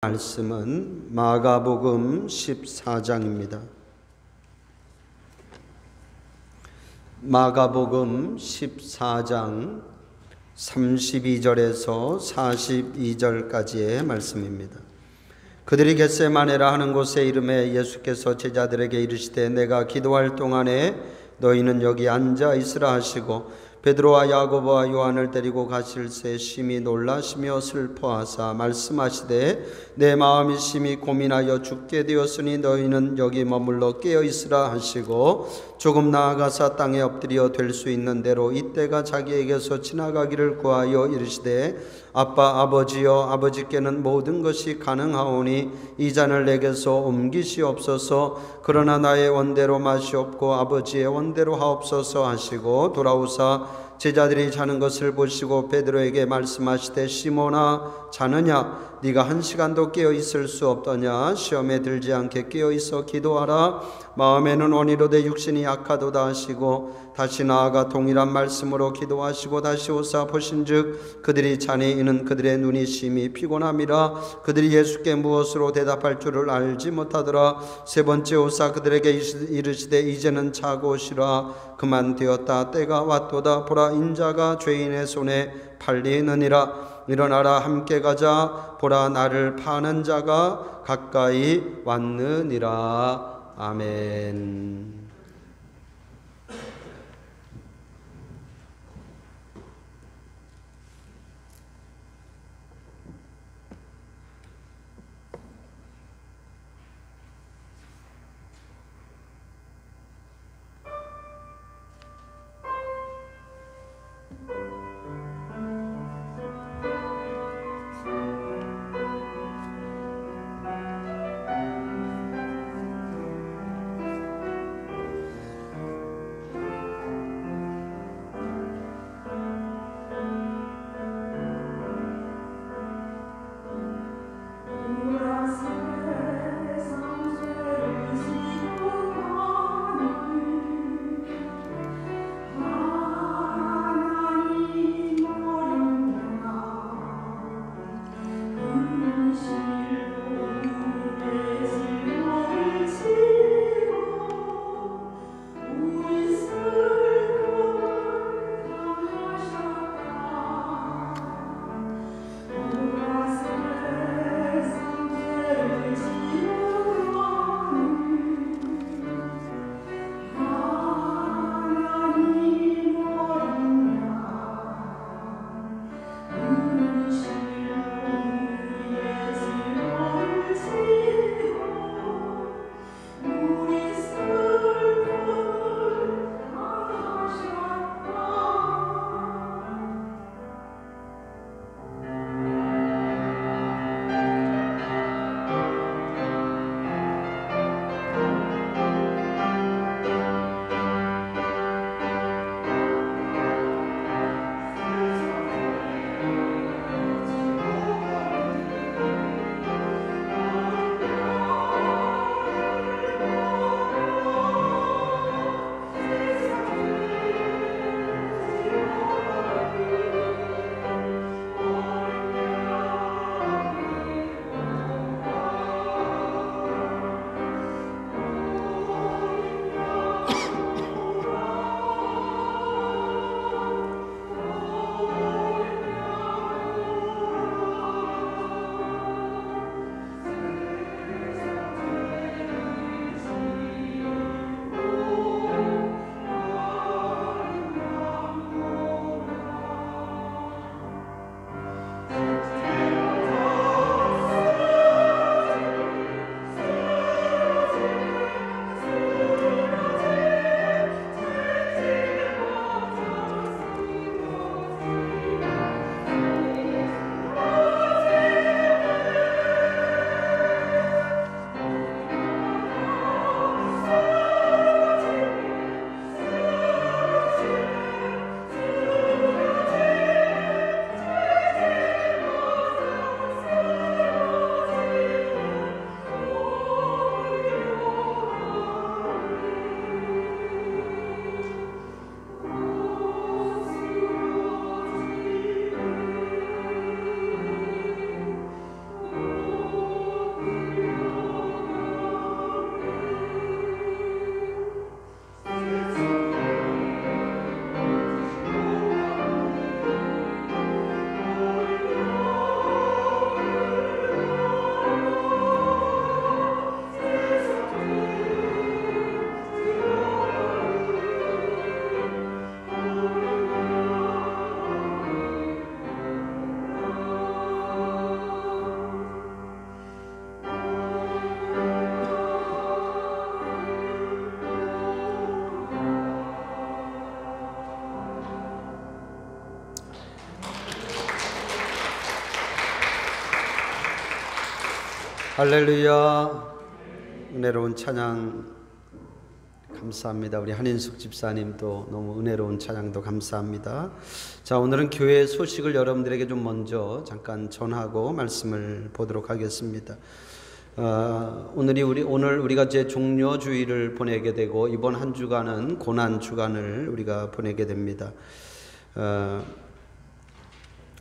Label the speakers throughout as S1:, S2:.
S1: 말씀은 마가복음 14장입니다. 마가복음 14장 32절에서 42절까지의 말씀입니다. 그들이 겟세마네라 하는 곳에 이름에 예수께서 제자들에게 이르시되 내가 기도할 동안에 너희는 여기 앉아 있으라 하시고 베드로와 야고보와 요한을 데리고 가실새 심히 놀라시며 슬퍼하사 말씀하시되 내 마음이 심히 고민하여 죽게 되었으니 너희는 여기 머물러 깨어 있으라 하시고 조금 나아가사 땅에 엎드려 될 수 있는 대로 이때가 자기에게서 지나가기를 구하여 이르시되 아빠 아버지여 아버지께는 모든 것이 가능하오니 이 잔을 내게서 옮기시옵소서. 그러나 나의 원대로 마시옵고 아버지의 원대로 하옵소서 하시고 돌아오사 제자들이 자는 것을 보시고 베드로에게 말씀하시되 시몬아 자느냐 네가 한 시간도 깨어 있을 수 없더냐. 시험에 들지 않게 깨어 있어 기도하라. 마음에는 원이로되 육신이 약하도다 하시고 다시 나아가 동일한 말씀으로 기도하시고 다시 오사 보신즉 그들이 자니 이는 그들의 눈이 심히 피곤함이라. 그들이 예수께 무엇으로 대답할 줄을 알지 못하더라. 세 번째 오사 그들에게 이르시되 이제는 자고 오시라. 그만 되었다. 때가 왔도다. 보라 인자가 죄인의 손에 팔리느니라. 일어나라 함께 가자. 보라 나를 파는 자가 가까이 왔느니라. 아멘. 할렐루야. 은혜로운 찬양 감사합니다. 우리 한인숙 집사님도 너무 은혜로운 찬양도 감사합니다. 자, 오늘은 교회 소식을 여러분들에게 좀 먼저 잠깐 전하고 말씀을 보도록 하겠습니다. 오늘 우리가 이제 종료 주일을 보내게 되고 이번 한 주간은 고난 주간을 우리가 보내게 됩니다.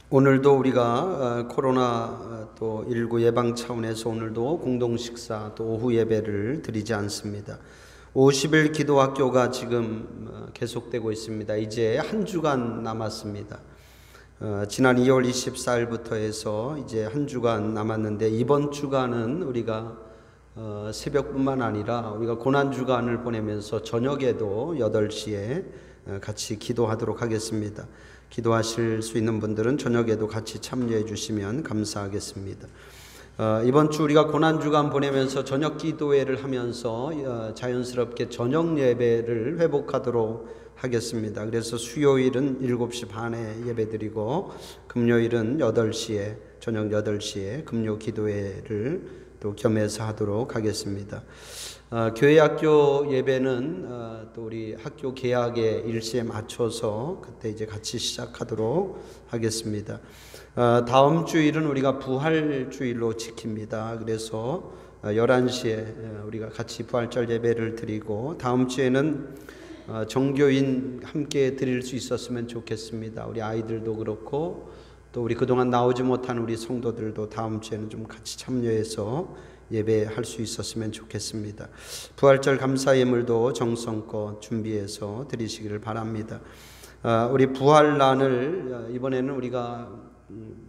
S1: 오늘도 우리가 코로나 또 19 예방 차원에서 오늘도 공동 식사 또 오후 예배를 드리지 않습니다. 50일 기도학교가 지금 계속되고 있습니다. 이제 한 주간 남았습니다. 지난 2월 24일부터 해서 이제 한 주간 남았는데 이번 주간은 우리가 새벽뿐만 아니라 우리가 고난 주간을 보내면서 저녁에도 8시에 같이 기도하도록 하겠습니다. 기도하실 수 있는 분들은 저녁에도 같이 참여해 주시면 감사하겠습니다. 이번 주 우리가 고난주간 보내면서 저녁 기도회를 하면서 자연스럽게 저녁 예배를 회복하도록 하겠습니다. 그래서 수요일은 7시 반에 예배드리고 금요일은 8시에 저녁 8시에 금요 기도회를 또 겸해서 하도록 하겠습니다. 교회 학교 예배는 또 우리 학교 개학의 일시에 맞춰서 그때 이제 같이 시작하도록 하겠습니다. 다음 주일은 우리가 부활 주일로 지킵니다. 그래서 11시에 우리가 같이 부활절 예배를 드리고 다음 주에는 정교인 함께 드릴 수 있었으면 좋겠습니다. 우리 아이들도 그렇고 또 우리 그동안 나오지 못한 우리 성도들도 다음 주에는 좀 같이 참여해서 예배할 수 있었으면 좋겠습니다. 부활절 감사 예물도 정성껏 준비해서 드리시기를 바랍니다. 우리 부활란을 이번에는 우리가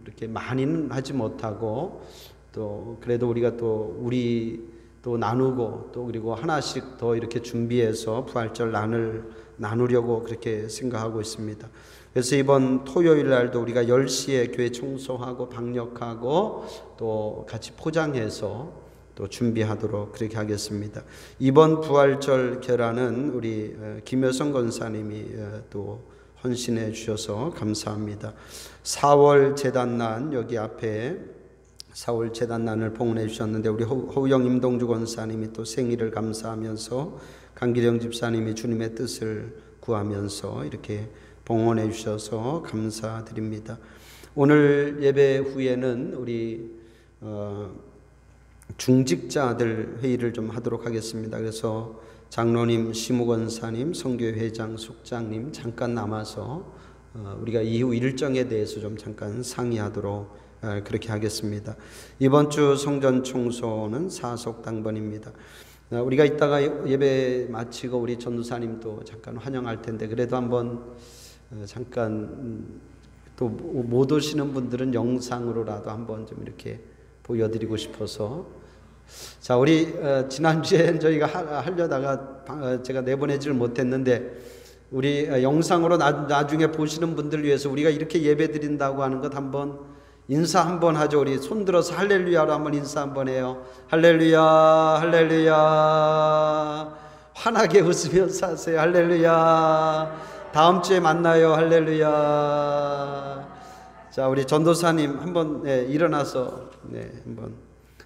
S1: 이렇게 많이는 하지 못하고 또 그래도 우리가 또 우리 또 나누고 또 그리고 하나씩 더 이렇게 준비해서 부활절 란을 나누려고 그렇게 생각하고 있습니다. 그래서 이번 토요일 날도 우리가 10시에 교회 청소하고 방역하고 또 같이 포장해서 또 준비하도록 그렇게 하겠습니다. 이번 부활절 계란은 우리 김여성 권사님이 또 헌신해 주셔서 감사합니다. 4월 재단난 여기 앞에 4월 재단난을 봉헌해 주셨는데 우리 호영 임동주 권사님이 또 생일을 감사하면서 강기령 집사님이 주님의 뜻을 구하면서 이렇게 봉헌해 주셔서 감사드립니다. 오늘 예배 후에는 우리 중직자들 회의를 좀 하도록 하겠습니다. 그래서 장로님, 시무권사님, 선교회장, 숙장님 잠깐 남아서 우리가 이후 일정에 대해서 좀 잠깐 상의하도록 그렇게 하겠습니다. 이번 주 성전 청소는 사속 당번입니다. 우리가 이따가 예배 마치고 우리 전도사님도 잠깐 환영할 텐데 그래도 한번 잠깐 또 못 오시는 분들은 영상으로라도 한번 좀 이렇게 보여드리고 싶어서 자 우리 지난주에 저희가 하려다가 제가 내보내지를 못했는데 우리 영상으로 나중에 보시는 분들 위해서 우리가 이렇게 예배 드린다고 하는 것 한번 인사 한번 하죠. 우리 손들어서 할렐루야로 한번 인사 한번 해요. 할렐루야 할렐루야 환하게 웃으면서 하세요. 할렐루야 다음 주에 만나요. 할렐루야. 자 우리 전도사님 한번 일어나서 한번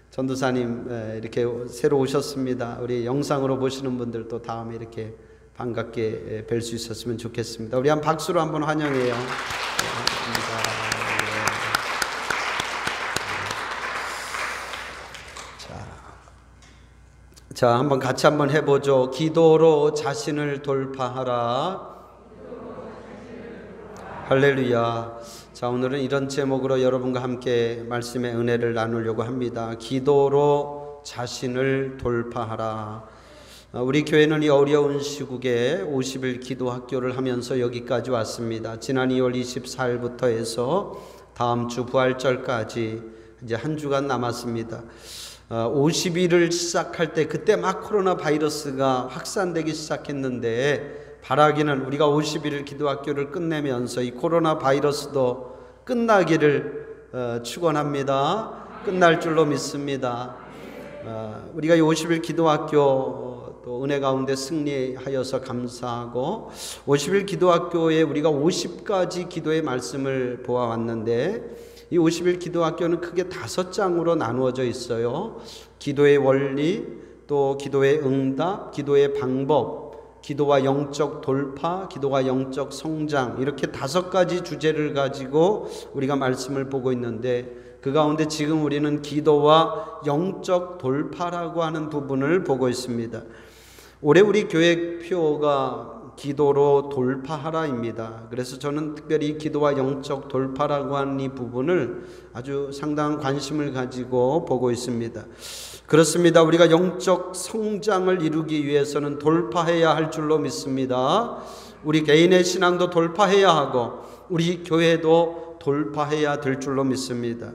S1: 전도사님 이렇게 새로 오셨습니다. 우리 영상으로 보시는 분들도 다음에 이렇게 반갑게 뵐 수 있었으면 좋겠습니다. 우리 한 박수로 한번 환영해요. 자, 한번 같이 한번 해보죠. 기도로 자신을 돌파하라. 할렐루야. 자, 오늘은 이런 제목으로 여러분과 함께 말씀의 은혜를 나누려고 합니다. 기도로 자신을 돌파하라. 우리 교회는 이 어려운 시국에 50일 기도학교를 하면서 여기까지 왔습니다. 지난 2월 24일부터 해서 다음 주 부활절까지 이제 한 주간 남았습니다. 50일을 시작할 때 그때 막 코로나 바이러스가 확산되기 시작했는데 바라기는 우리가 50일 기도학교를 끝내면서 이 코로나 바이러스도 끝나기를 축원합니다. 끝날 줄로 믿습니다. 우리가 이 50일 기도학교 또 은혜 가운데 승리하여서 감사하고 50일 기도학교에 우리가 50가지 기도의 말씀을 보아왔는데 이 50일 기도학교는 크게 5장으로 나누어져 있어요. 기도의 원리, 또 기도의 응답, 기도의 방법, 기도와 영적 돌파, 기도와 영적 성장, 이렇게 5가지 주제를 가지고 우리가 말씀을 보고 있는데, 그 가운데 지금 우리는 기도와 영적 돌파라고 하는 부분을 보고 있습니다. 올해 우리 교회 표가 기도로 돌파하라입니다. 그래서 저는 특별히 기도와 영적 돌파라고 하는 이 부분을 아주 상당한 관심을 가지고 보고 있습니다. 그렇습니다. 우리가 영적 성장을 이루기 위해서는 돌파해야 할 줄로 믿습니다. 우리 개인의 신앙도 돌파해야 하고 우리 교회도 돌파해야 될 줄로 믿습니다.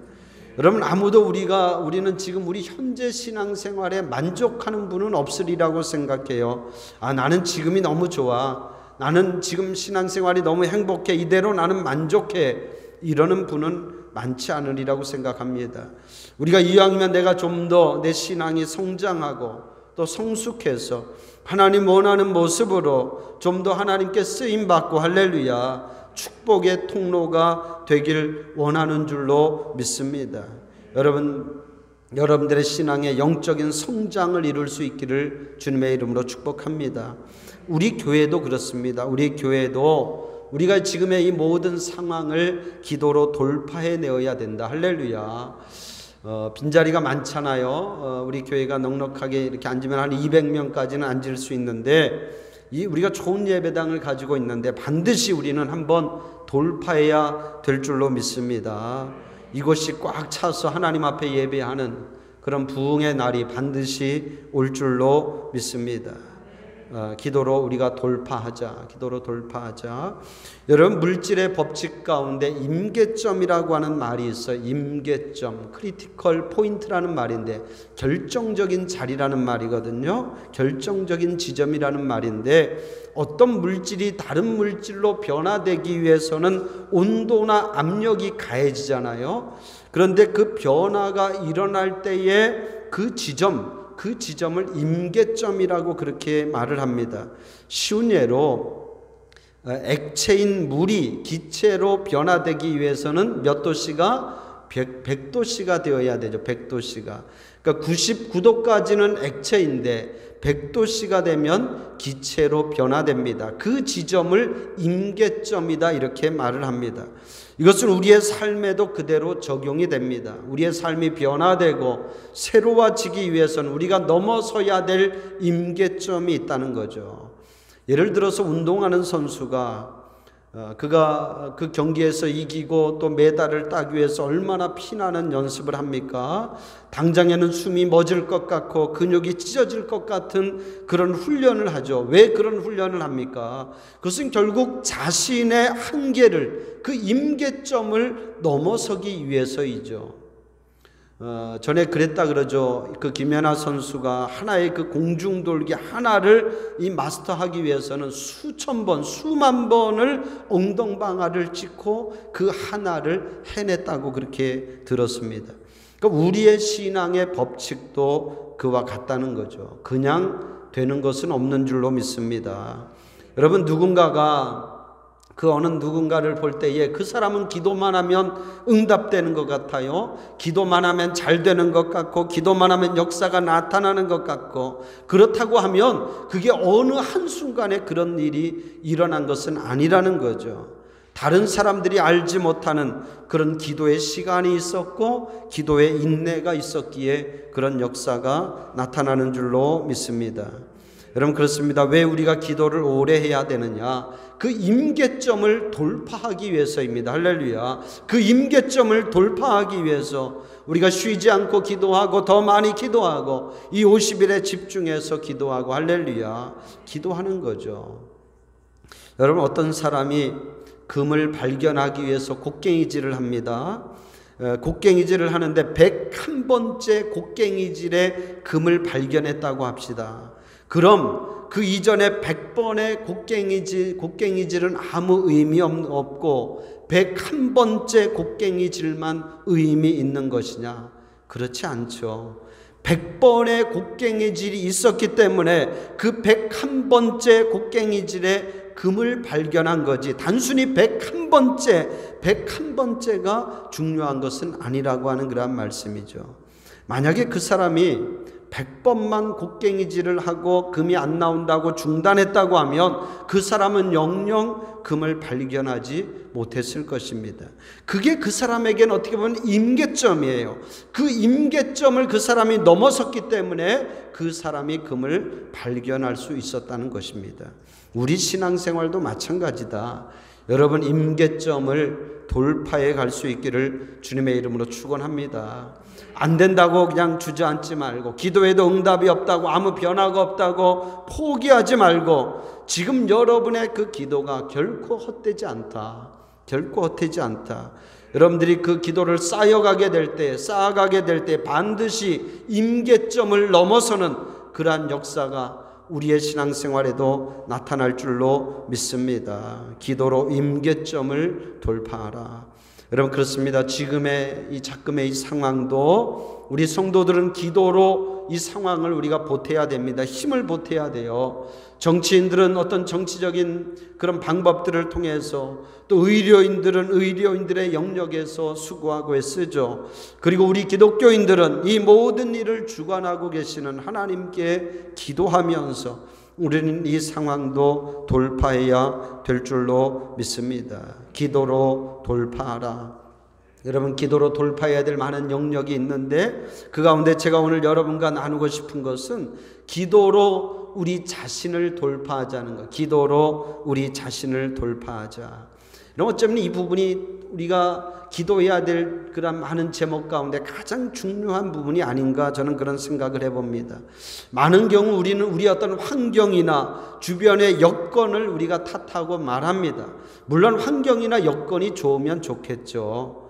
S1: 여러분, 아무도 우리는 지금 우리 현재 신앙생활에 만족하는 분은 없으리라고 생각해요. 나는 지금이 너무 좋아, 나는 지금 신앙생활이 너무 행복해, 이대로 나는 만족해, 이러는 분은 많지 않으리라고 생각합니다. 우리가 이왕이면 내가 좀 더 내 신앙이 성장하고 또 성숙해서 하나님 원하는 모습으로 좀 더 하나님께 쓰임받고, 할렐루야, 축복의 통로가 되길 원하는 줄로 믿습니다. 여러분들의 신앙의 영적인 성장을 이룰 수 있기를 주님의 이름으로 축복합니다. 우리 교회도 그렇습니다. 우리 교회도 우리가 지금의 이 모든 상황을 기도로 돌파해내어야 된다. 할렐루야. 빈자리가 많잖아요. 우리 교회가 넉넉하게 이렇게 앉으면 한 200명까지는 앉을 수 있는데, 우리가 좋은 예배당을 가지고 있는데 반드시 우리는 한번 돌파해야 될 줄로 믿습니다. 이곳이 꽉 차서 하나님 앞에 예배하는 그런 부흥의 날이 반드시 올 줄로 믿습니다. 기도로 우리가 돌파하자. 기도로 돌파하자. 여러분, 물질의 법칙 가운데 임계점이라고 하는 말이 있어요. 임계점, 크리티컬 포인트라는 말인데, 결정적인 자리라는 말이거든요. 결정적인 지점이라는 말인데, 어떤 물질이 다른 물질로 변화되기 위해서는 온도나 압력이 가해지잖아요. 그런데 그 변화가 일어날 때에 그 지점을 임계점이라고 그렇게 말을 합니다. 쉬운 예로 액체인 물이 기체로 변화되기 위해서는 몇 도씨가? 100도씨가 되어야 되죠. 100도씨가. 그러니까 99도까지는 액체인데 100도씨가 되면 기체로 변화됩니다. 그 지점을 임계점이다, 이렇게 말을 합니다. 이것은 우리의 삶에도 그대로 적용이 됩니다. 우리의 삶이 변화되고 새로워지기 위해서는 우리가 넘어서야 될 임계점이 있다는 거죠. 예를 들어서 운동하는 선수가 그가 그 경기에서 이기고 또 메달을 따기 위해서 얼마나 피나는 연습을 합니까? 당장에는 숨이 멎을 것 같고 근육이 찢어질 것 같은 그런 훈련을 하죠. 왜 그런 훈련을 합니까? 그것은 결국 자신의 한계를, 그 임계점을 넘어서기 위해서이죠. 전에 그랬다 그러죠. 그 김연아 선수가 하나의 그 공중돌기 하나를 이 마스터하기 위해서는 수천 번, 수만 번을 엉덩방아를 찍고 그 하나를 해냈다고 그렇게 들었습니다. 그러니까 우리의 신앙의 법칙도 그와 같다는 거죠. 그냥 되는 것은 없는 줄로 믿습니다. 여러분, 누군가가 그 어느 누군가를 볼 때에 그 사람은 기도만 하면 응답되는 것 같아요. 기도만 하면 잘 되는 것 같고, 기도만 하면 역사가 나타나는 것 같고, 그렇다고 하면 그게 어느 한순간에 그런 일이 일어난 것은 아니라는 거죠. 다른 사람들이 알지 못하는 그런 기도의 시간이 있었고 기도의 인내가 있었기에 그런 역사가 나타나는 줄로 믿습니다. 여러분, 그렇습니다. 왜 우리가 기도를 오래 해야 되느냐? 그 임계점을 돌파하기 위해서입니다. 할렐루야. 그 임계점을 돌파하기 위해서 우리가 쉬지 않고 기도하고 더 많이 기도하고 이 50일에 집중해서 기도하고, 할렐루야, 기도하는 거죠. 여러분, 어떤 사람이 금을 발견하기 위해서 곡괭이질을 합니다. 곡괭이질을 하는데 101번째 곡괭이질에 금을 발견했다고 합시다. 그럼 그 이전에 100번의 곡괭이질은 아무 의미 없고 101번째 곡괭이질만 의미 있는 것이냐? 그렇지 않죠. 100번의 곡괭이질이 있었기 때문에 그 101번째 곡괭이질에 금을 발견한 거지 단순히 101번째가 중요한 것은 아니라고 하는 그런 말씀이죠. 만약에 그 사람이 100번만 곡괭이질을 하고 금이 안 나온다고 중단했다고 하면 그 사람은 영영 금을 발견하지 못했을 것입니다. 그게 그 사람에게는 어떻게 보면 임계점이에요. 그 임계점을 그 사람이 넘어섰기 때문에 그 사람이 금을 발견할 수 있었다는 것입니다. 우리 신앙생활도 마찬가지다. 여러분, 임계점을 돌파해 갈 수 있기를 주님의 이름으로 축원합니다. 안 된다고 그냥 주저앉지 말고, 기도해도 응답이 없다고, 아무 변화가 없다고 포기하지 말고, 지금 여러분의 그 기도가 결코 헛되지 않다. 결코 헛되지 않다. 여러분들이 그 기도를 쌓아가게 될 때 반드시 임계점을 넘어서는 그러한 역사가 우리의 신앙생활에도 나타날 줄로 믿습니다. 기도로 임계점을 돌파하라. 여러분, 그렇습니다. 지금의 이 작금의 이 상황도 우리 성도들은 기도로 이 상황을 우리가 보태야 됩니다. 힘을 보태야 돼요. 정치인들은 어떤 정치적인 그런 방법들을 통해서, 또 의료인들은 의료인들의 영역에서 수고하고 애쓰죠. 그리고 우리 기독교인들은 이 모든 일을 주관하고 계시는 하나님께 기도하면서 우리는 이 상황도 돌파해야 될 줄로 믿습니다. 기도로 돌파하라. 여러분, 기도로 돌파해야 될 많은 영역이 있는데 그 가운데 제가 오늘 여러분과 나누고 싶은 것은 기도로 우리 자신을 돌파하자는 것. 기도로 우리 자신을 돌파하자. 어쩌면 이 부분이 우리가 기도해야 될 그런 많은 제목 가운데 가장 중요한 부분이 아닌가, 저는 그런 생각을 해봅니다. 많은 경우 우리는 우리 어떤 환경이나 주변의 여건을 우리가 탓하고 말합니다. 물론 환경이나 여건이 좋으면 좋겠죠.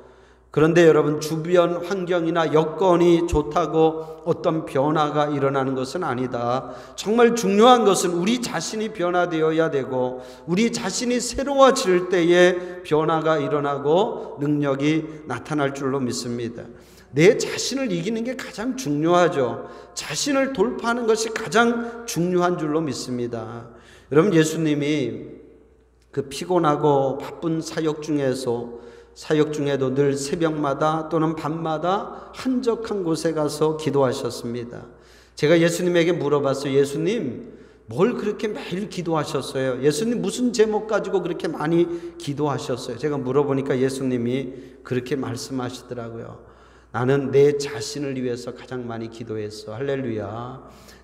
S1: 그런데 여러분, 주변 환경이나 여건이 좋다고 어떤 변화가 일어나는 것은 아니다. 정말 중요한 것은 우리 자신이 변화되어야 되고, 우리 자신이 새로워질 때에 변화가 일어나고 능력이 나타날 줄로 믿습니다. 내 자신을 이기는 게 가장 중요하죠. 자신을 돌파하는 것이 가장 중요한 줄로 믿습니다. 여러분, 예수님이 그 피곤하고 바쁜 사역 중에도 늘 새벽마다 또는 밤마다 한적한 곳에 가서 기도하셨습니다. 제가 예수님에게 물어봤어요. 예수님, 뭘 그렇게 매일 기도하셨어요? 예수님 무슨 제목 가지고 그렇게 많이 기도하셨어요? 제가 물어보니까 예수님이 그렇게 말씀하시더라고요. 나는 내 자신을 위해서 가장 많이 기도했어. 할렐루야.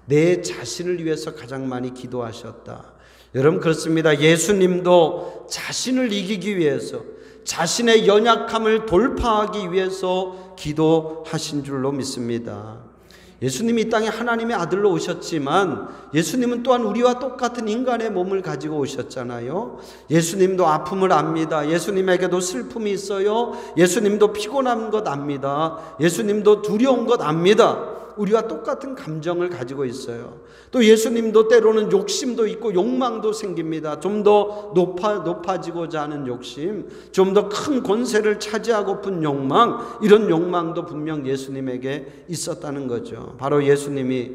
S1: 내 자신을 위해서 가장 많이 기도하셨다. 여러분, 그렇습니다. 예수님도 자신을 이기기 위해서, 자신의 연약함을 돌파하기 위해서 기도하신 줄로 믿습니다. 예수님이 이 땅에 하나님의 아들로 오셨지만 예수님은 또한 우리와 똑같은 인간의 몸을 가지고 오셨잖아요. 예수님도 아픔을 압니다. 예수님에게도 슬픔이 있어요. 예수님도 피곤한 것 압니다. 예수님도 두려운 것 압니다. 우리와 똑같은 감정을 가지고 있어요. 또 예수님도 때로는 욕심도 있고 욕망도 생깁니다. 좀 더 높아지고자 하는 욕심, 좀 더 큰 권세를 차지하고픈 욕망, 이런 욕망도 분명 예수님에게 있었다는 거죠. 바로 예수님이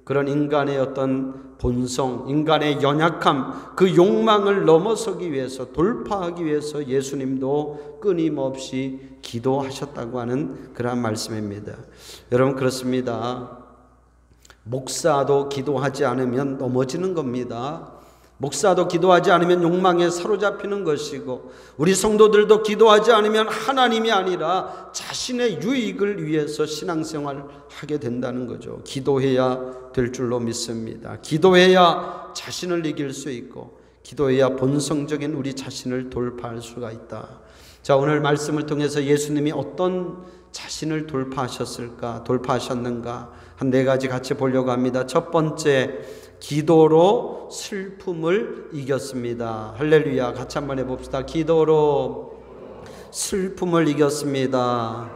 S1: 그런 인간의 어떤 본성, 인간의 연약함, 그 욕망을 넘어서기 위해서, 돌파하기 위해서 예수님도 끊임없이 기도하셨다고 하는 그러한 말씀입니다. 여러분, 그렇습니다. 목사도 기도하지 않으면 넘어지는 겁니다. 목사도 기도하지 않으면 욕망에 사로잡히는 것이고, 우리 성도들도 기도하지 않으면 하나님이 아니라 자신의 유익을 위해서 신앙생활을 하게 된다는 거죠. 기도해야 될 줄로 믿습니다. 기도해야 자신을 이길 수 있고, 기도해야 본성적인 우리 자신을 돌파할 수가 있다. 자, 오늘 말씀을 통해서 예수님이 어떤 자신을 돌파하셨는가 한 4가지 같이 보려고 합니다. 첫 번째, 기도로 슬픔을 이겼습니다. 할렐루야. 같이 한번 해봅시다. 기도로 슬픔을 이겼습니다.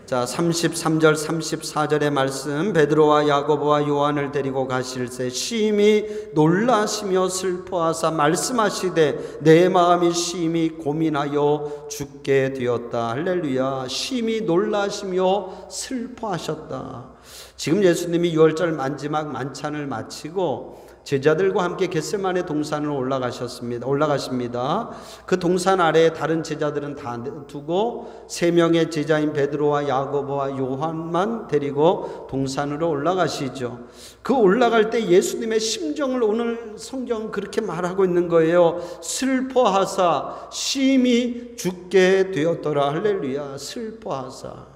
S1: 자, 33절 34절의 말씀, 베드로와 야고보와 요한을 데리고 가실새 심히 놀라시며 슬퍼하사 말씀하시되 내 마음이 심히 고민하여 죽게 되었다. 할렐루야. 심히 놀라시며 슬퍼하셨다. 지금 예수님이 6월절 마지막 만찬을 마치고 제자들과 함께 겟세마네 동산으로 올라가십니다. 그 동산 아래에 다른 제자들은 다 두고 3명의 제자인 베드로와 야고보와 요한만 데리고 동산으로 올라가시죠. 그 올라갈 때 예수님의 심정을 오늘 성경은 그렇게 말하고 있는 거예요. 슬퍼하사 심히 죽게 되었더라. 할렐루야. 슬퍼하사.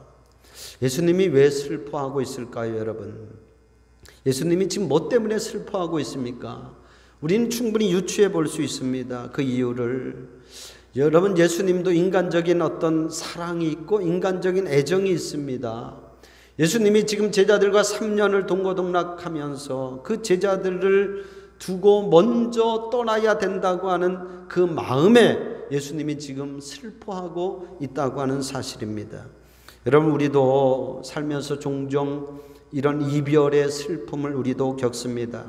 S1: 예수님이 왜 슬퍼하고 있을까요, 여러분? 예수님이 지금 뭐 때문에 슬퍼하고 있습니까? 우리는 충분히 유추해 볼 수 있습니다. 그 이유를. 여러분, 예수님도 인간적인 어떤 사랑이 있고 인간적인 애정이 있습니다. 예수님이 지금 제자들과 3년을 동고동락하면서 그 제자들을 두고 먼저 떠나야 된다고 하는 그 마음에 예수님이 지금 슬퍼하고 있다고 하는 사실입니다. 여러분, 우리도 살면서 종종 이런 이별의 슬픔을 우리도 겪습니다.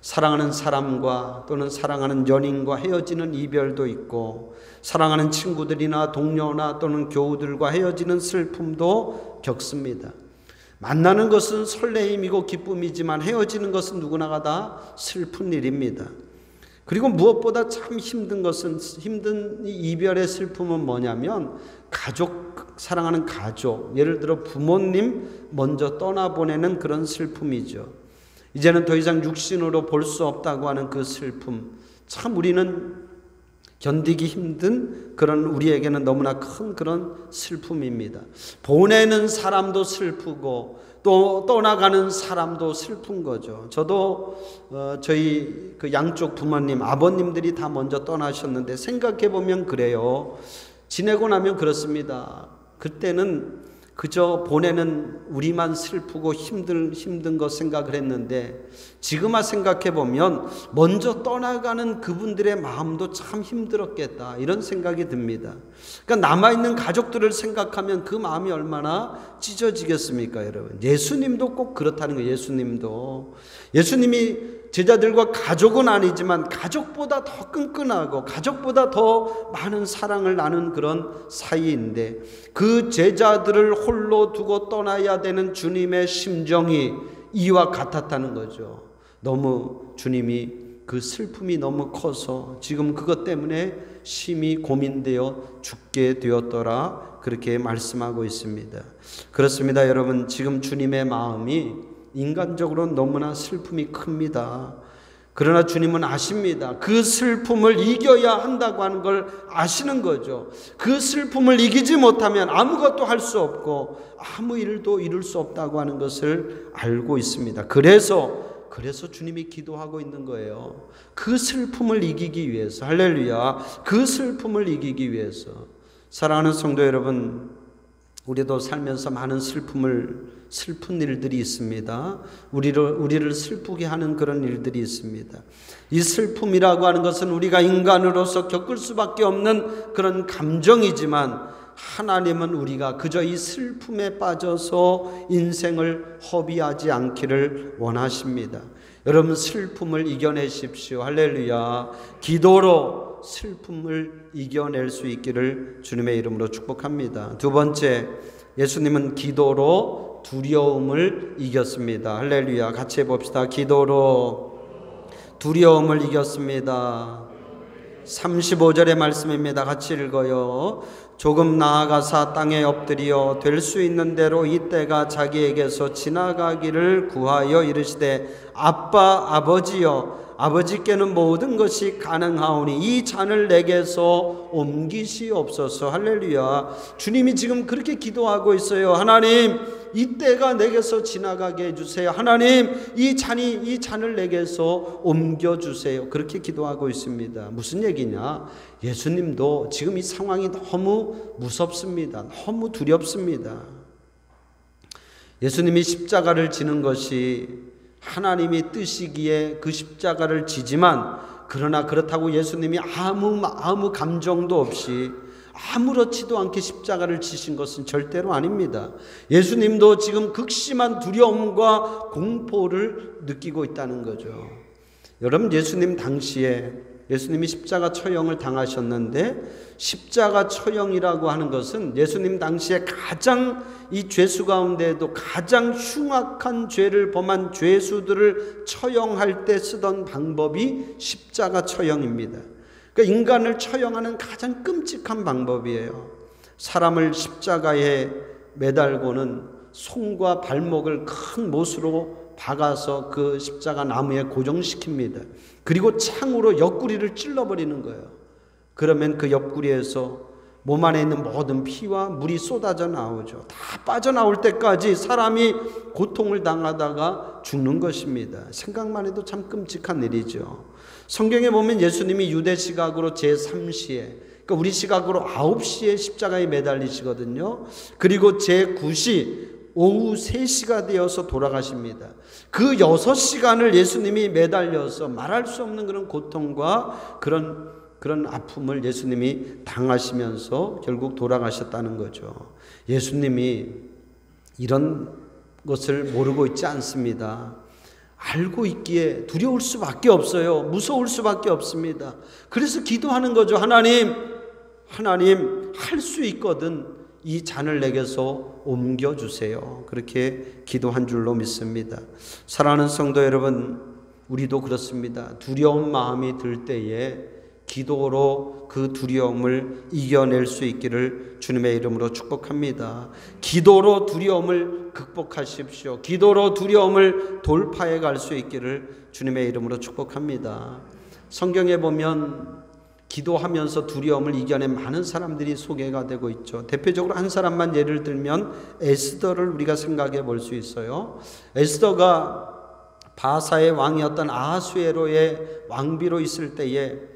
S1: 사랑하는 사람과 또는 사랑하는 연인과 헤어지는 이별도 있고, 사랑하는 친구들이나 동료나 또는 교우들과 헤어지는 슬픔도 겪습니다. 만나는 것은 설레임이고 기쁨이지만 헤어지는 것은 누구나가 다 슬픈 일입니다. 그리고 무엇보다 참 힘든 이별의 슬픔은 뭐냐면 사랑하는 가족, 예를 들어 부모님 먼저 떠나보내는 그런 슬픔이죠. 이제는 더 이상 육신으로 볼 수 없다고 하는 그 슬픔, 참 우리는 견디기 힘든 그런, 우리에게는 너무나 큰 그런 슬픔입니다. 보내는 사람도 슬프고 또 떠나가는 사람도 슬픈 거죠. 저도 저희 그 양쪽 부모님, 아버님들이 다 먼저 떠나셨는데 생각해 보면 그래요. 지내고 나면 그렇습니다. 그때는 그저 보내는 우리만 슬프고 힘든 것 생각을 했는데, 지금 생각해 보면 먼저 떠나가는 그분들의 마음도 참 힘들었겠다, 이런 생각이 듭니다. 그러니까 남아있는 가족들을 생각하면 그 마음이 얼마나 찢어지겠습니까, 여러분. 예수님도 꼭 그렇다는 거예요. 예수님이 제자들과 가족은 아니지만 가족보다 더 끈끈하고 가족보다 더 많은 사랑을 나눈 그런 사이인데, 그 제자들을 홀로 두고 떠나야 되는 주님의 심정이 이와 같았다는 거죠. 너무 주님이 그 슬픔이 너무 커서 지금 그것 때문에 심히 고민되어 죽게 되었더라, 그렇게 말씀하고 있습니다. 그렇습니다, 여러분. 지금 주님의 마음이 인간적으로 너무나 슬픔이 큽니다. 그러나 주님은 아십니다. 그 슬픔을 이겨야 한다고 하는 걸 아시는 거죠. 그 슬픔을 이기지 못하면 아무것도 할 수 없고 아무 일도 이룰 수 없다고 하는 것을 알고 있습니다. 그래서 주님이 기도하고 있는 거예요. 그 슬픔을 이기기 위해서. 할렐루야. 그 슬픔을 이기기 위해서. 사랑하는 성도 여러분, 우리도 살면서 많은 슬픈 일들이 있습니다. 우리를 슬프게 하는 그런 일들이 있습니다. 이 슬픔이라고 하는 것은 우리가 인간으로서 겪을 수밖에 없는 그런 감정이지만, 하나님은 우리가 그저 이 슬픔에 빠져서 인생을 허비하지 않기를 원하십니다. 여러분, 슬픔을 이겨내십시오. 할렐루야. 기도로 슬픔을 이겨낼 수 있기를 주님의 이름으로 축복합니다. 두 번째, 예수님은 기도로 두려움을 이겼습니다. 할렐루야. 같이 해봅시다. 기도로 두려움을 이겼습니다. 35절의 말씀입니다. 같이 읽어요. 조금 나아가사 땅에 엎드려 될 수 있는 대로 이때가 자기에게서 지나가기를 구하여 이르시되, 아빠, 아버지여, 아버지께는 모든 것이 가능하오니 이 잔을 내게서 옮기시옵소서. 할렐루야. 주님이 지금 그렇게 기도하고 있어요. 하나님, 이때가 내게서 지나가게 해주세요. 하나님, 이 잔을 내게서 옮겨주세요. 그렇게 기도하고 있습니다. 무슨 얘기냐? 예수님도 지금 이 상황이 너무 무섭습니다. 너무 두렵습니다. 예수님이 십자가를 지는 것이 하나님이 뜻이기에 그 십자가를 지지만, 그러나 그렇다고 예수님이 아무 감정도 없이 아무렇지도 않게 십자가를 지신 것은 절대로 아닙니다. 예수님도 지금 극심한 두려움과 공포를 느끼고 있다는 거죠. 여러분, 예수님 당시에 예수님이 십자가 처형을 당하셨는데 십자가 처형이라고 하는 것은 예수님 당시에 가장 이 죄수 가운데에도 가장 흉악한 죄를 범한 죄수들을 처형할 때 쓰던 방법이 십자가 처형입니다. 그러니까 인간을 처형하는 가장 끔찍한 방법이에요. 사람을 십자가에 매달고는 손과 발목을 큰 못으로 박아서 그 십자가 나무에 고정시킵니다. 그리고 창으로 옆구리를 찔러버리는 거예요. 그러면 그 옆구리에서 몸 안에 있는 모든 피와 물이 쏟아져 나오죠. 다 빠져나올 때까지 사람이 고통을 당하다가 죽는 것입니다. 생각만 해도 참 끔찍한 일이죠. 성경에 보면 예수님이 유대 시각으로 제3시에, 그러니까 우리 시각으로 9시에 십자가에 매달리시거든요. 그리고 제9시 오후 3시가 되어서 돌아가십니다. 그 6시간을 예수님이 매달려서 말할 수 없는 그런 고통과 그런 아픔을 예수님이 당하시면서 결국 돌아가셨다는 거죠. 예수님이 이런 것을 모르고 있지 않습니다. 알고 있기에 두려울 수밖에 없어요. 무서울 수밖에 없습니다. 그래서 기도하는 거죠. 하나님 할 수 있거든 이 잔을 내게서 옮겨주세요. 그렇게 기도한 줄로 믿습니다. 사랑하는 성도 여러분, 우리도 그렇습니다. 두려운 마음이 들 때에 기도로 그 두려움을 이겨낼 수 있기를 주님의 이름으로 축복합니다. 기도로 두려움을 극복하십시오. 기도로 두려움을 돌파해 갈 수 있기를 주님의 이름으로 축복합니다. 성경에 보면 기도하면서 두려움을 이겨낸 많은 사람들이 소개가 되고 있죠. 대표적으로 한 사람만 예를 들면 에스더를 우리가 생각해 볼 수 있어요. 에스더가 바사의 왕이었던 아하수에로의 왕비로 있을 때에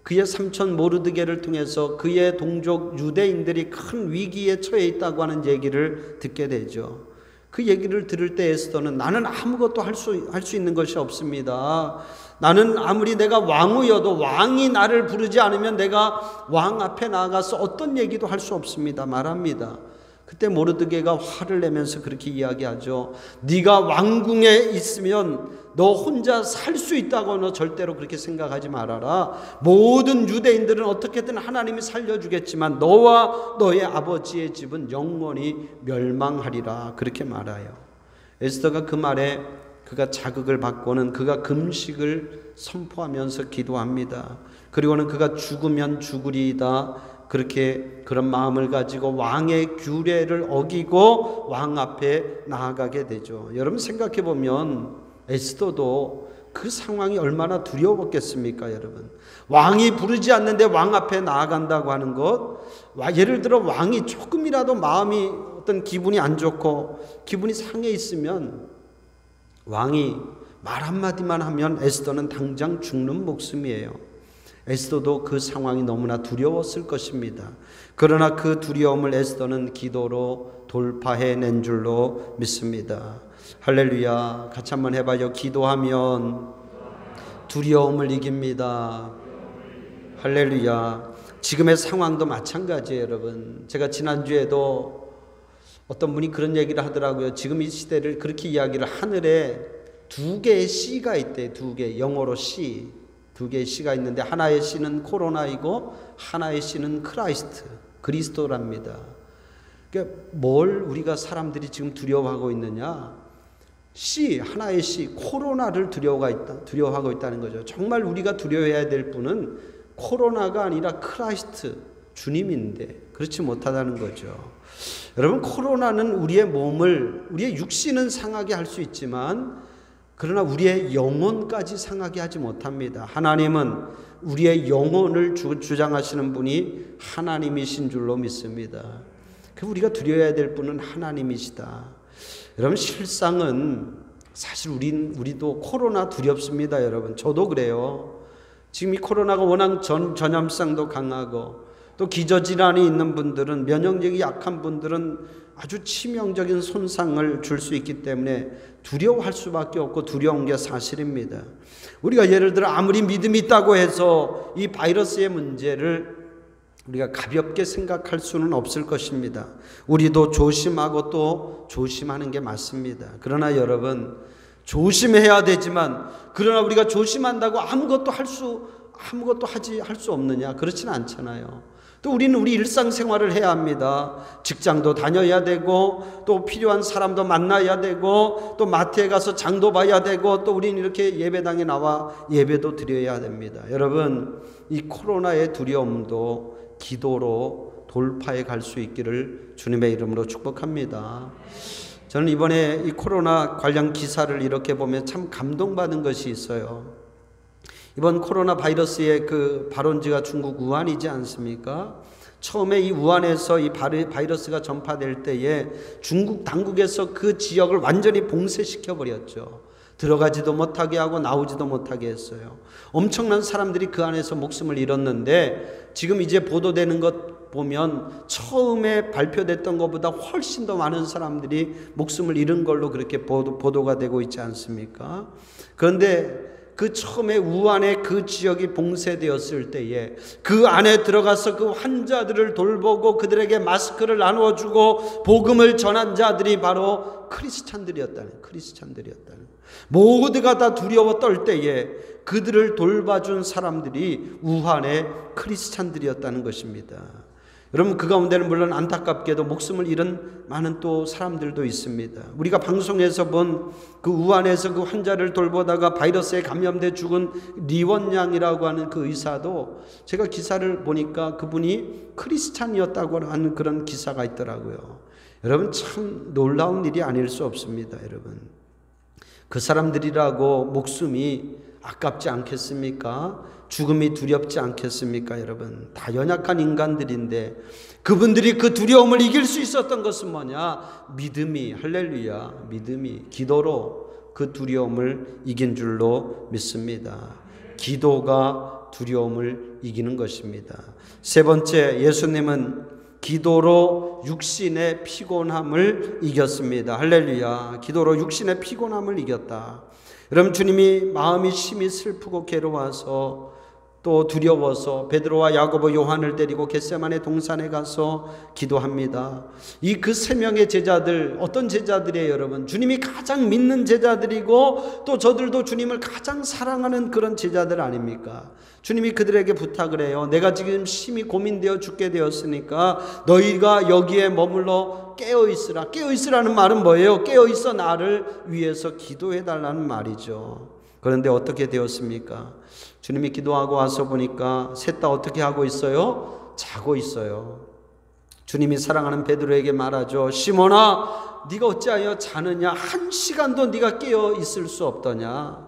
S1: 그의 삼촌 모르드게를 통해서 그의 동족 유대인들이 큰 위기에 처해 있다고 하는 얘기를 듣게 되죠. 그 얘기를 들을 때 에스더는 나는 아무것도 할 수 있는 것이 없습니다. 나는 아무리 내가 왕후여도 왕이 나를 부르지 않으면 내가 왕 앞에 나가서 어떤 얘기도 할 수 없습니다. 말합니다. 그때 모르드게가 화를 내면서 그렇게 이야기하죠. 네가 왕궁에 있으면 너 혼자 살 수 있다고 너 절대로 그렇게 생각하지 말아라. 모든 유대인들은 어떻게든 하나님이 살려주겠지만 너와 너의 아버지의 집은 영원히 멸망하리라. 그렇게 말해요. 에스더가 그 말에 그가 자극을 받고는 그가 금식을 선포하면서 기도합니다. 그리고는 그가 죽으면 죽으리이다. 그렇게 그런 마음을 가지고 왕의 규례를 어기고 왕 앞에 나아가게 되죠. 여러분 생각해 보면 에스더도 그 상황이 얼마나 두려웠겠습니까, 여러분? 왕이 부르지 않는데 왕 앞에 나아간다고 하는 것, 예를 들어 왕이 조금이라도 마음이 어떤 기분이 안 좋고 기분이 상해 있으면 왕이 말 한마디만 하면 에스더는 당장 죽는 목숨이에요. 에스더도 그 상황이 너무나 두려웠을 것입니다. 그러나 그 두려움을 에스더는 기도로 돌파해낸 줄로 믿습니다. 할렐루야. 같이 한번 해봐요. 기도하면 두려움을 이깁니다. 할렐루야. 지금의 상황도 마찬가지예요, 여러분. 제가 지난주에도 어떤 분이 그런 얘기를 하더라고요. 지금 이 시대를 그렇게 이야기를, 하늘에 2개의 씨가 있대요. 2개, 영어로 씨. 2개의 씨가 있는데 하나의 씨는 코로나이고 하나의 씨는 크라이스트, 그리스도랍니다. 그러니까 뭘 우리가 사람들이 지금 두려워하고 있느냐? 씨, 하나의 씨, 코로나를 두려워하고 있다는 거죠. 정말 우리가 두려워해야 될 분은 코로나가 아니라 크라이스트, 주님인데 그렇지 못하다는 거죠. 여러분, 코로나는 우리의 몸을, 우리의 육신은 상하게 할 수 있지만 그러나 우리의 영혼까지 상하게 하지 못합니다. 하나님은 우리의 영혼을 주장하시는 분이 하나님이신 줄로 믿습니다. 우리가 두려워해야 될 분은 하나님이시다. 여러분, 실상은 사실 우리도 코로나 두렵습니다. 여러분, 저도 그래요. 지금 이 코로나가 워낙 전염성도 강하고 또 기저질환이 있는 분들은, 면역력이 약한 분들은 아주 치명적인 손상을 줄 수 있기 때문에 두려워할 수밖에 없고 두려운 게 사실입니다. 우리가 예를 들어 아무리 믿음이 있다고 해서 이 바이러스의 문제를 우리가 가볍게 생각할 수는 없을 것입니다. 우리도 조심하고 또 조심하는 게 맞습니다. 그러나 여러분, 조심해야 되지만, 그러나 우리가 조심한다고 아무것도 할 수 아무것도 할 수 없느냐? 그렇지는 않잖아요. 또 우리는 우리 일상생활을 해야 합니다. 직장도 다녀야 되고, 또 필요한 사람도 만나야 되고, 또 마트에 가서 장도 봐야 되고, 또 우리는 이렇게 예배당에 나와 예배도 드려야 됩니다. 여러분, 이 코로나의 두려움도 기도로 돌파해 갈 수 있기를 주님의 이름으로 축복합니다. 저는 이번에 이 코로나 관련 기사를 이렇게 보면 참 감동받은 것이 있어요. 이번 코로나 바이러스의 그 발원지가 중국 우한이지 않습니까? 처음에 이 우한에서 이 바이러스가 전파될 때에 중국 당국에서 그 지역을 완전히 봉쇄시켜 버렸죠. 들어가지도 못하게 하고 나오지도 못하게 했어요. 엄청난 사람들이 그 안에서 목숨을 잃었는데, 지금 이제 보도되는 것 보면 처음에 발표됐던 것보다 훨씬 더 많은 사람들이 목숨을 잃은 걸로 그렇게 보도가 되고 있지 않습니까? 그런데 그 처음에 우한의 그 지역이 봉쇄되었을 때에 그 안에 들어가서 그 환자들을 돌보고 그들에게 마스크를 나누어주고 복음을 전한 자들이 바로 크리스찬들이었다는. 모두가 다 두려워 떨 때에 그들을 돌봐준 사람들이 우한의 크리스찬들이었다는 것입니다. 여러분, 그 가운데는 물론 안타깝게도 목숨을 잃은 많은 또 사람들도 있습니다. 우리가 방송에서 본 그 우한에서 그 환자를 돌보다가 바이러스에 감염돼 죽은 리원양이라고 하는 그 의사도 제가 기사를 보니까 그분이 크리스찬이었다고 하는 그런 기사가 있더라고요. 여러분, 참 놀라운 일이 아닐 수 없습니다. 여러분, 그 사람들이라고 목숨이 아깝지 않겠습니까? 죽음이 두렵지 않겠습니까? 여러분, 다 연약한 인간들인데 그분들이 그 두려움을 이길 수 있었던 것은 뭐냐? 믿음이, 할렐루야, 믿음이, 기도로 그 두려움을 이긴 줄로 믿습니다. 기도가 두려움을 이기는 것입니다. 세 번째, 예수님은 기도로 육신의 피곤함을 이겼습니다. 할렐루야, 기도로 육신의 피곤함을 이겼다. 여러분, 주님이 마음이 심히 슬프고 괴로워서 또 두려워서 베드로와 야고보, 요한을 데리고 겟세마네 동산에 가서 기도합니다. 이 그 세 명의 제자들, 어떤 제자들이에요, 여러분? 주님이 가장 믿는 제자들이고 또 저들도 주님을 가장 사랑하는 그런 제자들 아닙니까? 주님이 그들에게 부탁을 해요. 내가 지금 심히 고민되어 죽게 되었으니까 너희가 여기에 머물러 깨어있으라. 깨어있으라는 말은 뭐예요? 깨어있어 나를 위해서 기도해달라는 말이죠. 그런데 어떻게 되었습니까? 주님이 기도하고 와서 보니까 셋 다 어떻게 하고 있어요? 자고 있어요. 주님이 사랑하는 베드로에게 말하죠. 시몬아, 네가 어찌하여 자느냐? 한 시간도 네가 깨어 있을 수 없더냐?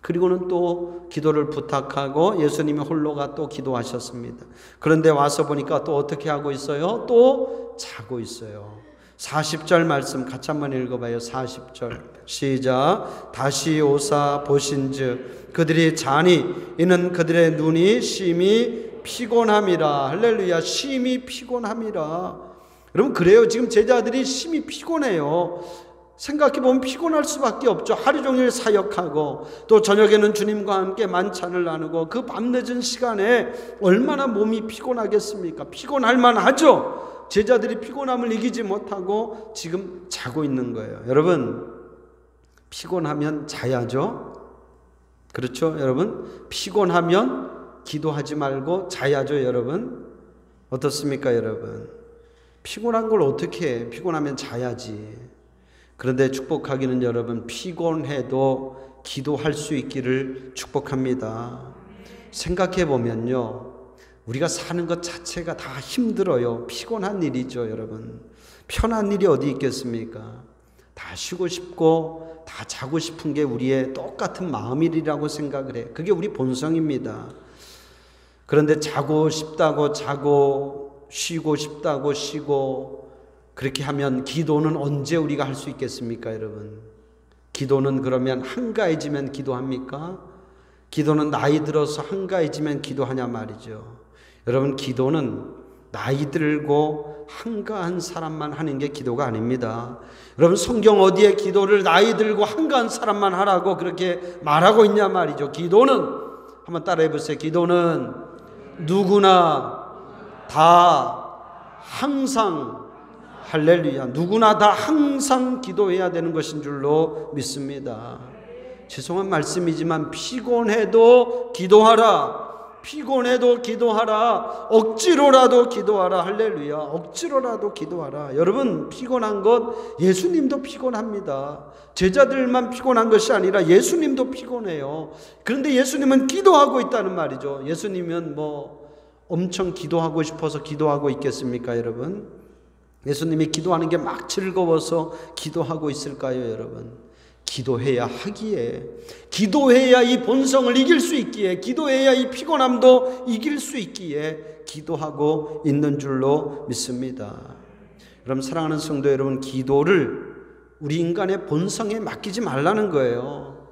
S1: 그리고는 또 기도를 부탁하고 예수님이 홀로가 또 기도하셨습니다. 그런데 와서 보니까 또 어떻게 하고 있어요? 또 자고 있어요. 40절 말씀 같이 한번 읽어봐요. 40절 시작. 다시 오사 보신즉 그들이 자니 이는 그들의 눈이 심히 피곤함이라. 할렐루야, 심히 피곤함이라. 여러분, 그래요. 지금 제자들이 심히 피곤해요. 생각해보면 피곤할 수밖에 없죠. 하루 종일 사역하고 또 저녁에는 주님과 함께 만찬을 나누고 그 밤늦은 시간에 얼마나 몸이 피곤하겠습니까? 피곤할 만하죠. 제자들이 피곤함을 이기지 못하고 지금 자고 있는 거예요. 여러분, 피곤하면 자야죠. 그렇죠, 여러분? 피곤하면 기도하지 말고 자야죠, 여러분. 어떻습니까, 여러분? 피곤한 걸 어떻게 해? 피곤하면 자야지. 그런데 축복하기는 여러분, 피곤해도 기도할 수 있기를 축복합니다. 생각해 보면요, 우리가 사는 것 자체가 다 힘들어요. 피곤한 일이죠, 여러분. 편한 일이 어디 있겠습니까? 다 쉬고 싶고 다 자고 싶은 게 우리의 똑같은 마음이라고 생각을 해요. 그게 우리 본성입니다. 그런데 자고 싶다고 자고, 쉬고 싶다고 쉬고, 그렇게 하면 기도는 언제 우리가 할 수 있겠습니까, 여러분? 기도는 그러면 한가해지면 기도합니까? 기도는 나이 들어서 한가해지면 기도하냐 말이죠. 여러분, 기도는 나이 들고 한가한 사람만 하는 게 기도가 아닙니다. 여러분, 성경 어디에 기도를 나이 들고 한가한 사람만 하라고 그렇게 말하고 있냐 말이죠. 기도는, 한번 따라해 보세요. 기도는 누구나 다 항상, 할렐루야, 누구나 다 항상 기도해야 되는 것인 줄로 믿습니다. 죄송한 말씀이지만 피곤해도 기도하라. 피곤해도 기도하라. 억지로라도 기도하라. 할렐루야. 억지로라도 기도하라. 여러분, 피곤한 것 예수님도 피곤합니다. 제자들만 피곤한 것이 아니라 예수님도 피곤해요. 그런데 예수님은 기도하고 있다는 말이죠. 예수님은 엄청 기도하고 싶어서 기도하고 있겠습니까, 여러분? 예수님이 기도하는 게 막 즐거워서 기도하고 있을까요, 여러분? 기도해야 하기에, 기도해야 이 본성을 이길 수 있기에, 기도해야 이 피곤함도 이길 수 있기에 기도하고 있는 줄로 믿습니다. 여러분, 사랑하는 성도 여러분, 기도를 우리 인간의 본성에 맡기지 말라는 거예요.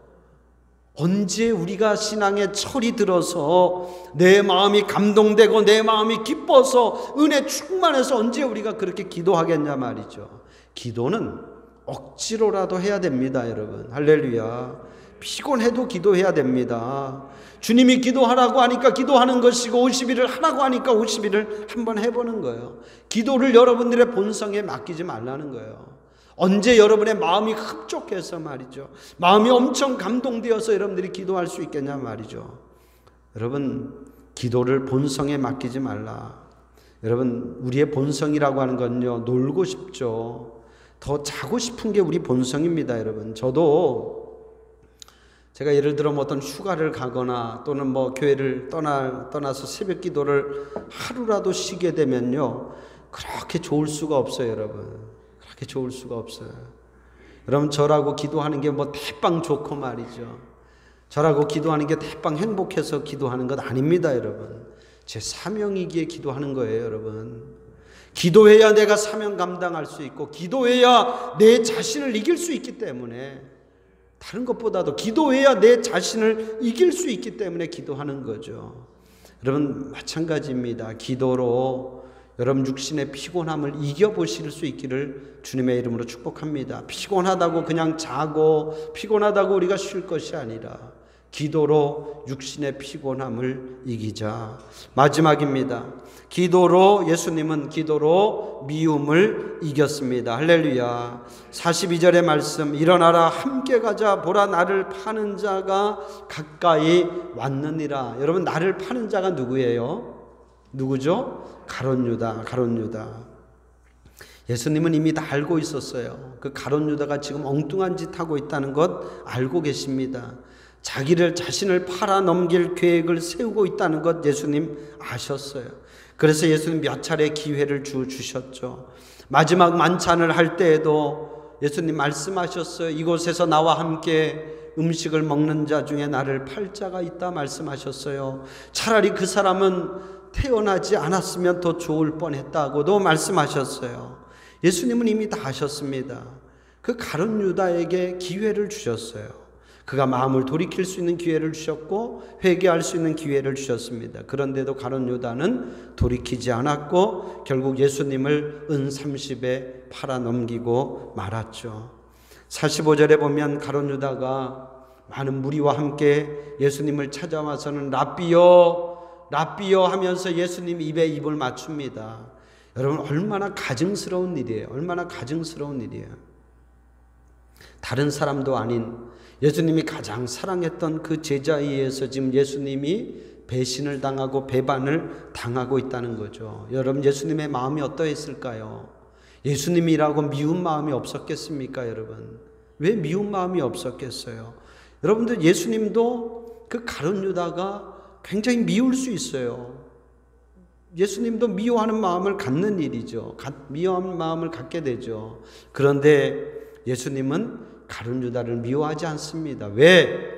S1: 언제 우리가 신앙의 철이 들어서 내 마음이 감동되고 내 마음이 기뻐서 은혜 충만해서 언제 우리가 그렇게 기도하겠냐 말이죠. 기도는 억지로라도 해야 됩니다, 여러분. 할렐루야. 피곤해도 기도해야 됩니다. 주님이 기도하라고 하니까 기도하는 것이고 50일을 하라고 하니까 50일을 한번 해보는 거예요. 기도를 여러분들의 본성에 맡기지 말라는 거예요. 언제 여러분의 마음이 흡족해서 말이죠, 마음이 엄청 감동되어서 여러분들이 기도할 수 있겠냐 말이죠. 여러분, 기도를 본성에 맡기지 말라. 여러분, 우리의 본성이라고 하는 건요, 놀고 싶죠. 더 자고 싶은 게 우리 본성입니다, 여러분. 제가 예를 들어 어떤 휴가를 가거나 또는 교회를 떠나서 새벽 기도를 하루라도 쉬게 되면요, 그렇게 좋을 수가 없어요, 여러분. 그렇게 좋을 수가 없어요. 여러분, 저라고 기도하는 게 대빵 좋고 말이죠. 저라고 기도하는 게 대빵 행복해서 기도하는 것 아닙니다, 여러분. 제 사명이기에 기도하는 거예요, 여러분. 기도해야 내가 사명 감당할 수 있고, 기도해야 내 자신을 이길 수 있기 때문에, 다른 것보다도 기도해야 내 자신을 이길 수 있기 때문에 기도하는 거죠. 여러분, 마찬가지입니다. 기도로 여러분 육신의 피곤함을 이겨보실 수 있기를 주님의 이름으로 축복합니다. 피곤하다고 그냥 자고 피곤하다고 우리가 쉴 것이 아니라 기도로 육신의 피곤함을 이기자. 마지막입니다. 예수님은 기도로 미움을 이겼습니다. 할렐루야. 42절의 말씀, 일어나라 함께 가자. 보라, 나를 파는 자가 가까이 왔느니라. 여러분, 나를 파는 자가 누구예요? 누구죠? 가룟 유다. 예수님은 이미 다 알고 있었어요. 그 가룟 유다가 지금 엉뚱한 짓 하고 있다는 것 알고 계십니다. 자신을 팔아 넘길 계획을 세우고 있다는 것 예수님 아셨어요. 그래서 예수님 몇 차례 기회를 주셨죠. 마지막 만찬을 할 때에도 예수님 말씀하셨어요. 이곳에서 나와 함께 음식을 먹는 자 중에 나를 팔 자가 있다 말씀하셨어요. 차라리 그 사람은 태어나지 않았으면 더 좋을 뻔했다고도 말씀하셨어요. 예수님은 이미 다 아셨습니다. 그 가룟 유다에게 기회를 주셨어요. 그가 마음을 돌이킬 수 있는 기회를 주셨고 회개할 수 있는 기회를 주셨습니다. 그런데도 가룟 유다는 돌이키지 않았고 결국 예수님을 은 30에 팔아 넘기고 말았죠. 45절에 보면 가룟 유다가 많은 무리와 함께 예수님을 찾아와서는 라삐여 하면서 예수님 입에 입을 맞춥니다. 여러분, 얼마나 가증스러운 일이에요. 다른 사람도 아닌 예수님이 가장 사랑했던 그 제자에 의해서 지금 예수님이 배신을 당하고 배반을 당하고 있다는 거죠. 여러분, 예수님의 마음이 어떠했을까요? 예수님이라고 미운 마음이 없었겠습니까, 여러분? 왜 미운 마음이 없었겠어요? 여러분들, 예수님도 그 가룟 유다가 굉장히 미울 수 있어요. 예수님도 미워하는 마음을 갖는 일이죠. 미워하는 마음을 갖게 되죠. 그런데 예수님은 가룟 유다를 미워하지 않습니다. 왜?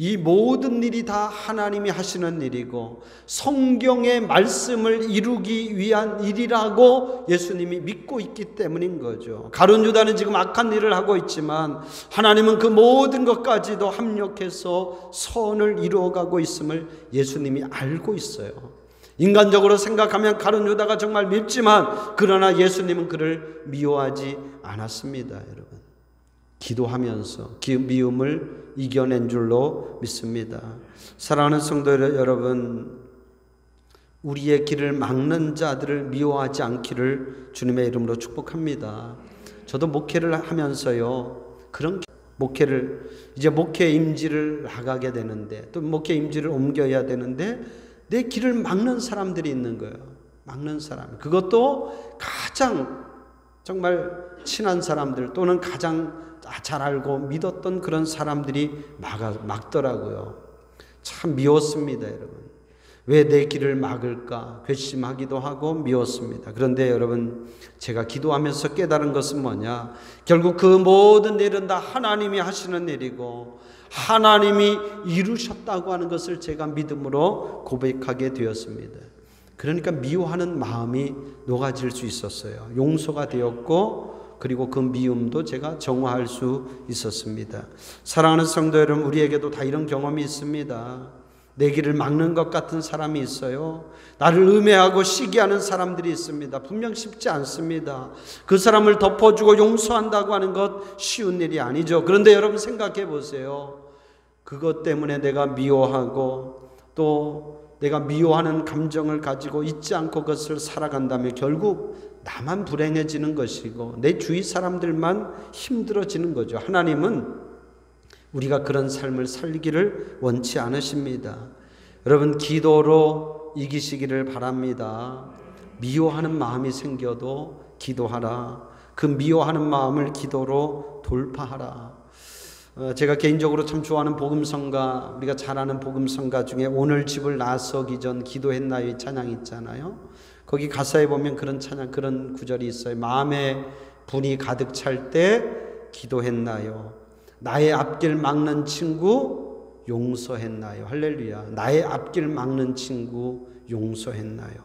S1: 이 모든 일이 다 하나님이 하시는 일이고 성경의 말씀을 이루기 위한 일이라고 예수님이 믿고 있기 때문인 거죠. 가룟 유다는 지금 악한 일을 하고 있지만 하나님은 그 모든 것까지도 합력해서 선을 이루어가고 있음을 예수님이 알고 있어요. 인간적으로 생각하면 가룟 유다가 정말 밉지만 그러나 예수님은 그를 미워하지 않았습니다. 여러분, 기도하면서 미움을 이겨낸 줄로 믿습니다. 사랑하는 성도 여러분, 우리의 길을 막는 자들을 미워하지 않기를 주님의 이름으로 축복합니다. 저도 목회를 하면서요, 그런 이제 목회 임지를 나가게 되는데, 또 목회 임지를 옮겨야 되는데 내 길을 막는 사람들이 있는 거예요. 막는 사람. 그것도 가장 정말 친한 사람들 또는 가장 잘 알고 믿었던 그런 사람들이 막더라고요. 참 미웠습니다, 여러분. 왜 내 길을 막을까? 괘씸하기도 하고 미웠습니다. 그런데 여러분, 제가 기도하면서 깨달은 것은 뭐냐? 결국 그 모든 일은 다 하나님이 하시는 일이고 하나님이 이루셨다고 하는 것을 제가 믿음으로 고백하게 되었습니다. 그러니까 미워하는 마음이 녹아질 수 있었어요. 용서가 되었고, 그리고 그 미움도 제가 정화할 수 있었습니다. 사랑하는 성도 여러분, 우리에게도 다 이런 경험이 있습니다. 내 길을 막는 것 같은 사람이 있어요. 나를 음해하고 시기하는 사람들이 있습니다. 분명 쉽지 않습니다. 그 사람을 덮어주고 용서한다고 하는 것 쉬운 일이 아니죠. 그런데 여러분 생각해 보세요. 그것 때문에 내가 미워하고 또 내가 미워하는 감정을 가지고 잊지 않고 그것을 살아간다면 결국 나만 불행해지는 것이고 내 주위 사람들만 힘들어지는 거죠. 하나님은 우리가 그런 삶을 살기를 원치 않으십니다. 여러분, 기도로 이기시기를 바랍니다. 미워하는 마음이 생겨도 기도하라. 그 미워하는 마음을 기도로 돌파하라. 제가 개인적으로 참 좋아하는 복음성가, 우리가 잘 아는 복음성가 중에 오늘 집을 나서기 전 기도했나요? 이 찬양 있잖아요. 거기 가사에 보면 그런 찬양, 그런 구절이 있어요. 마음에 분이 가득 찰 때 기도했나요? 나의 앞길 막는 친구 용서했나요? 할렐루야. 나의 앞길 막는 친구 용서했나요?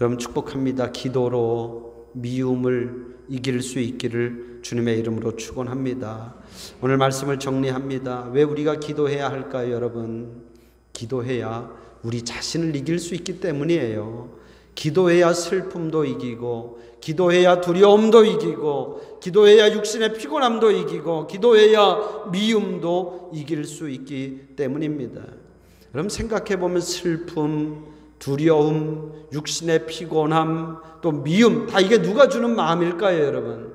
S1: 여러분 축복합니다. 기도로 미움을 이길 수 있기를 주님의 이름으로 축원합니다. 오늘 말씀을 정리합니다. 왜 우리가 기도해야 할까요, 여러분? 기도해야 우리 자신을 이길 수 있기 때문이에요. 기도해야 슬픔도 이기고, 기도해야 두려움도 이기고, 기도해야 육신의 피곤함도 이기고, 기도해야 미움도 이길 수 있기 때문입니다. 여러분 생각해보면 슬픔, 두려움, 육신의 피곤함, 또 미움, 다 이게 누가 주는 마음일까요, 여러분?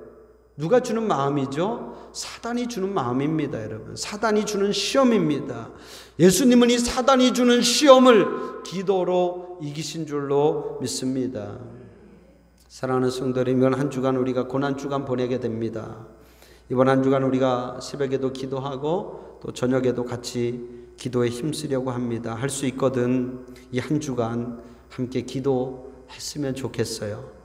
S1: 누가 주는 마음이죠? 사단이 주는 마음입니다, 여러분. 사단이 주는 시험입니다. 예수님은 이 사단이 주는 시험을 기도로 이기신 줄로 믿습니다. 사랑하는 성도들, 이번 한 주간 우리가 고난주간 보내게 됩니다. 이번 한 주간 우리가 새벽에도 기도하고 또 저녁에도 같이 기도에 힘쓰려고 합니다. 할 수 있거든 이 한 주간 함께 기도했으면 좋겠어요.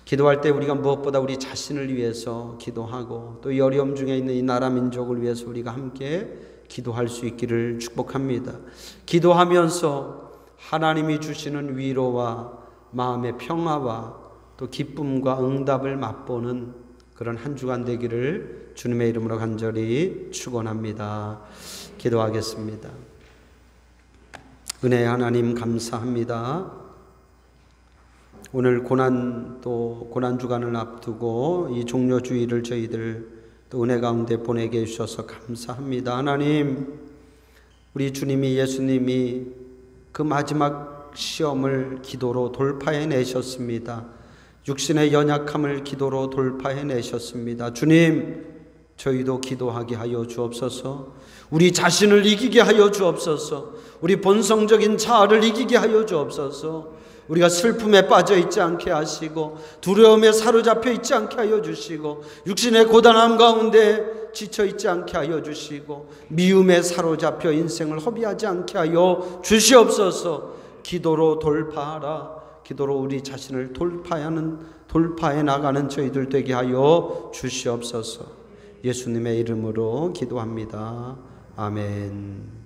S1: 기도할 때 우리가 무엇보다 우리 자신을 위해서 기도하고 또 이 어려움 중에 있는 이 나라 민족을 위해서 우리가 함께 기도할 수 있기를 축복합니다. 기도하면서 하나님이 주시는 위로와 마음의 평화와 또 기쁨과 응답을 맛보는 그런 한 주간 되기를 주님의 이름으로 간절히 축원합니다. 기도하겠습니다. 은혜의 하나님 감사합니다. 오늘 고난 주간을 앞두고 이 종료 주일을 저희들 또 은혜 가운데 보내게 해주셔서 감사합니다. 하나님, 우리 주님이 예수님이 그 마지막 시험을 기도로 돌파해 내셨습니다. 육신의 연약함을 기도로 돌파해 내셨습니다. 주님, 저희도 기도하게 하여 주옵소서. 우리 자신을 이기게 하여 주옵소서. 우리 본성적인 자아를 이기게 하여 주옵소서. 우리가 슬픔에 빠져 있지 않게 하시고 두려움에 사로잡혀 있지 않게 하여 주시고 육신의 고단함 가운데 지쳐 있지 않게 하여 주시고 미움에 사로잡혀 인생을 허비하지 않게 하여 주시옵소서. 기도로 돌파하라. 기도로 우리 자신을 돌파해 나가는 저희들 되게 하여 주시옵소서. 예수님의 이름으로 기도합니다. 아멘.